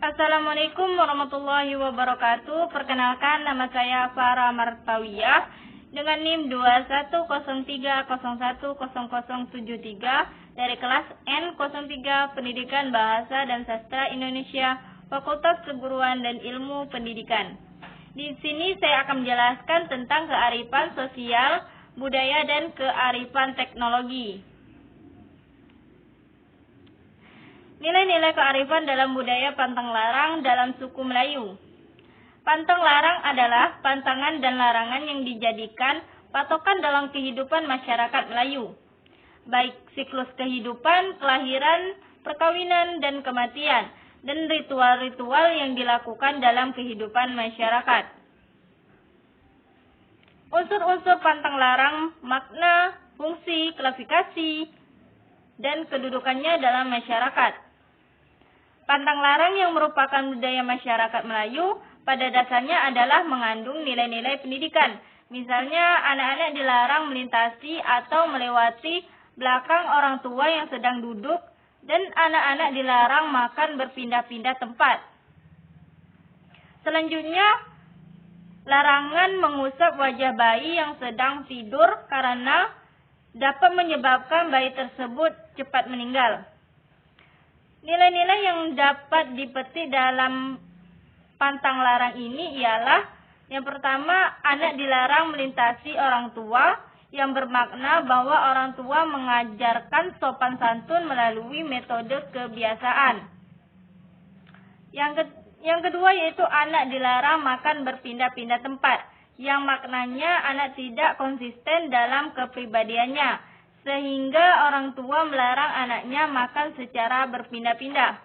Assalamualaikum warahmatullahi wabarakatuh. Perkenalkan, nama saya Farah Martawiyah dengan NIM 2103010073 dari kelas N03 Pendidikan Bahasa dan Sastra Indonesia, Fakultas Keguruan dan Ilmu Pendidikan. Di sini saya akan menjelaskan tentang kearifan sosial, budaya, dan kearifan teknologi. Nilai-nilai kearifan dalam budaya pantang larang dalam suku Melayu. Pantang larang adalah pantangan dan larangan yang dijadikan patokan dalam kehidupan masyarakat Melayu, baik siklus kehidupan, kelahiran, perkawinan, dan kematian, dan ritual-ritual yang dilakukan dalam kehidupan masyarakat. Unsur-unsur pantang larang, makna, fungsi, klasifikasi, dan kedudukannya dalam masyarakat. Pantang larang yang merupakan budaya masyarakat Melayu pada dasarnya adalah mengandung nilai-nilai pendidikan. Misalnya, anak-anak dilarang melintasi atau melewati belakang orang tua yang sedang duduk, dan anak-anak dilarang makan berpindah-pindah tempat. Selanjutnya, larangan mengusap wajah bayi yang sedang tidur karena dapat menyebabkan bayi tersebut cepat meninggal. Nilai-nilai yang dapat dipetik dalam pantang larang ini ialah: yang pertama, anak dilarang melintasi orang tua, yang bermakna bahwa orang tua mengajarkan sopan santun melalui metode kebiasaan. Yang kedua yaitu anak dilarang makan berpindah-pindah tempat, yang maknanya anak tidak konsisten dalam kepribadiannya, sehingga orang tua melarang anaknya makan secara berpindah-pindah.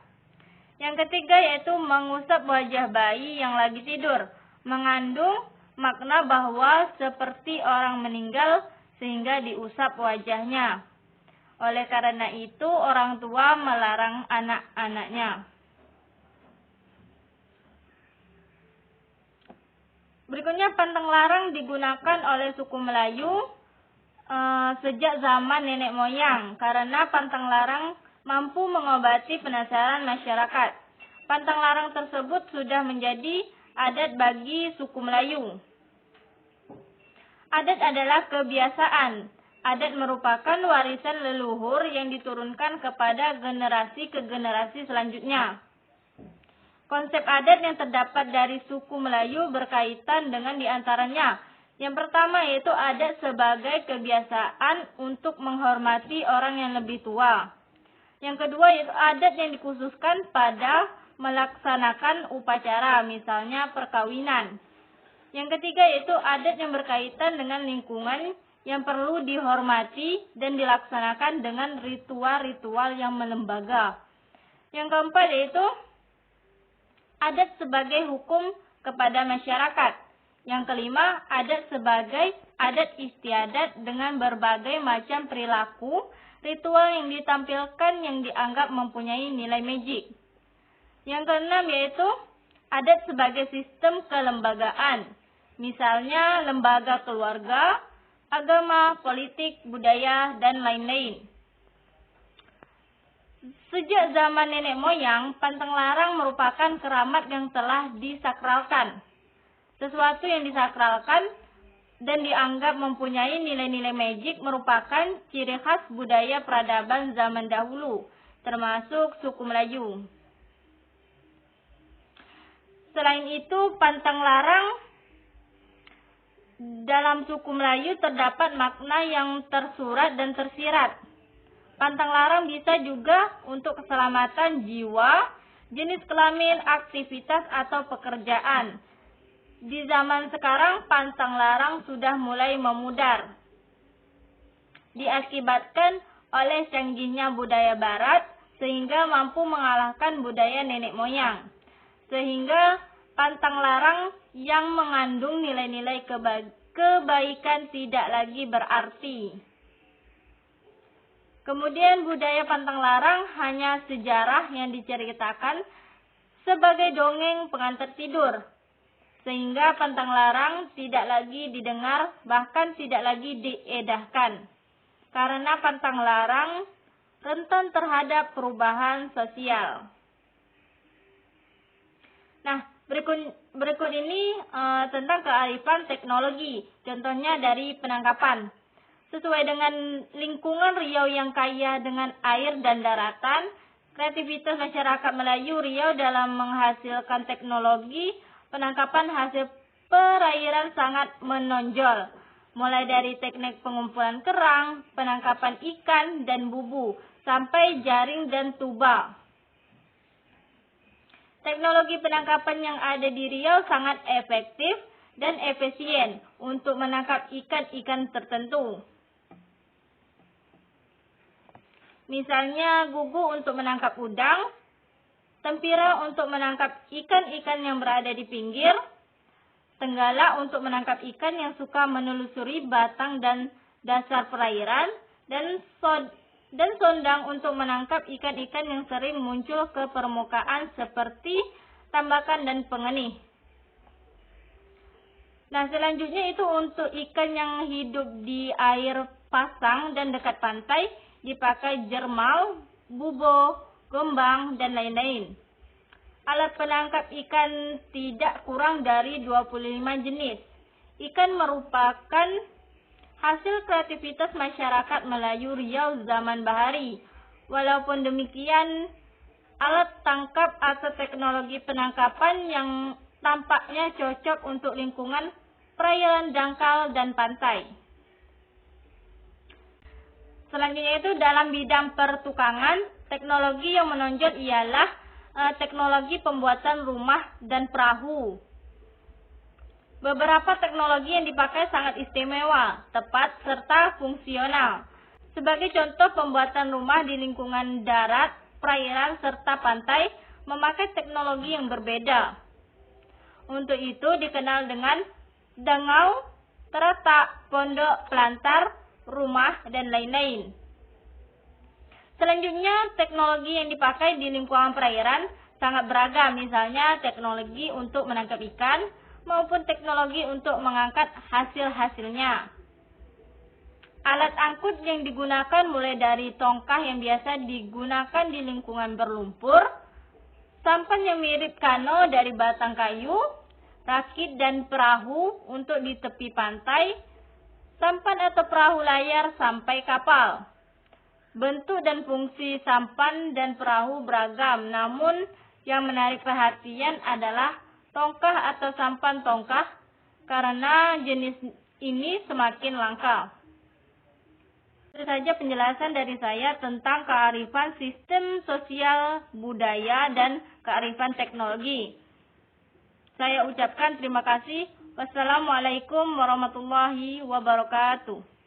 Yang ketiga yaitu mengusap wajah bayi yang lagi tidur, mengandung makna bahwa seperti orang meninggal sehingga diusap wajahnya. Oleh karena itu, orang tua melarang anak-anaknya. Berikutnya, pantang larang digunakan oleh suku Melayu sejak zaman nenek moyang, karena pantang larang mampu mengobati penasaran masyarakat. Pantang larang tersebut sudah menjadi adat bagi suku Melayu. Adat adalah kebiasaan. Adat merupakan warisan leluhur yang diturunkan kepada generasi ke generasi selanjutnya. Konsep adat yang terdapat dari suku Melayu berkaitan dengan diantaranya: yang pertama yaitu adat sebagai kebiasaan untuk menghormati orang yang lebih tua. Yang kedua yaitu adat yang dikhususkan pada melaksanakan upacara, misalnya perkawinan. Yang ketiga yaitu adat yang berkaitan dengan lingkungan yang perlu dihormati dan dilaksanakan dengan ritual-ritual yang melembaga. Yang keempat yaitu adat sebagai hukum kepada masyarakat. Yang kelima, adat sebagai adat istiadat dengan berbagai macam perilaku, ritual yang ditampilkan yang dianggap mempunyai nilai magic. Yang keenam yaitu adat sebagai sistem kelembagaan, misalnya lembaga keluarga, agama, politik, budaya, dan lain-lain. Sejak zaman nenek moyang, pantang larang merupakan keramat yang telah disakralkan. Sesuatu yang disakralkan dan dianggap mempunyai nilai-nilai magic merupakan ciri khas budaya peradaban zaman dahulu, termasuk suku Melayu. Selain itu, pantang larang dalam suku Melayu terdapat makna yang tersurat dan tersirat. Pantang larang bisa juga untuk keselamatan jiwa, jenis kelamin, aktivitas, atau pekerjaan. Di zaman sekarang, pantang larang sudah mulai memudar, diakibatkan oleh canggihnya budaya barat, sehingga mampu mengalahkan budaya nenek moyang. Sehingga pantang larang yang mengandung nilai-nilai kebaikan tidak lagi berarti. Kemudian budaya pantang larang hanya sejarah yang diceritakan sebagai dongeng pengantar tidur, sehingga pantang larang tidak lagi didengar, bahkan tidak lagi diedahkan. Karena pantang larang rentan terhadap perubahan sosial. Nah, berikut ini tentang kearifan teknologi. Contohnya dari penangkapan. Sesuai dengan lingkungan Riau yang kaya dengan air dan daratan, kreativitas masyarakat Melayu Riau dalam menghasilkan teknologi penangkapan hasil perairan sangat menonjol. Mulai dari teknik pengumpulan kerang, penangkapan ikan dan bubu, sampai jaring dan tuba. Teknologi penangkapan yang ada di Riau sangat efektif dan efisien untuk menangkap ikan-ikan tertentu. Misalnya gugu untuk menangkap udang, tempira untuk menangkap ikan-ikan yang berada di pinggir, tenggala untuk menangkap ikan yang suka menelusuri batang dan dasar perairan, dan sondang untuk menangkap ikan-ikan yang sering muncul ke permukaan seperti tambakan dan pengenih. Nah, selanjutnya itu untuk ikan yang hidup di air pasang dan dekat pantai, dipakai jermal, bubo, gombang, dan lain-lain. Alat penangkap ikan tidak kurang dari 25 jenis. Ikan merupakan hasil kreativitas masyarakat Melayu Riau zaman bahari. Walaupun demikian, alat tangkap atau teknologi penangkapan yang tampaknya cocok untuk lingkungan perairan dangkal dan pantai. Selanjutnya itu dalam bidang pertukangan, teknologi yang menonjol ialah teknologi pembuatan rumah dan perahu. Beberapa teknologi yang dipakai sangat istimewa, tepat, serta fungsional. Sebagai contoh, pembuatan rumah di lingkungan darat, perairan, serta pantai memakai teknologi yang berbeda. Untuk itu dikenal dengan dengau, teratak, pondok, pelantar, rumah, dan lain-lain. Selanjutnya, teknologi yang dipakai di lingkungan perairan sangat beragam, misalnya teknologi untuk menangkap ikan maupun teknologi untuk mengangkat hasil-hasilnya. Alat angkut yang digunakan mulai dari tongkah yang biasa digunakan di lingkungan berlumpur, sampan yang mirip kano dari batang kayu, rakit dan perahu untuk di tepi pantai, sampan atau perahu layar sampai kapal. Bentuk dan fungsi sampan dan perahu beragam, namun yang menarik perhatian adalah tongkah atau sampan tongkah, karena jenis ini semakin langka. Itu saja penjelasan dari saya tentang kearifan sistem sosial budaya dan kearifan teknologi. Saya ucapkan terima kasih. Wassalamualaikum warahmatullahi wabarakatuh.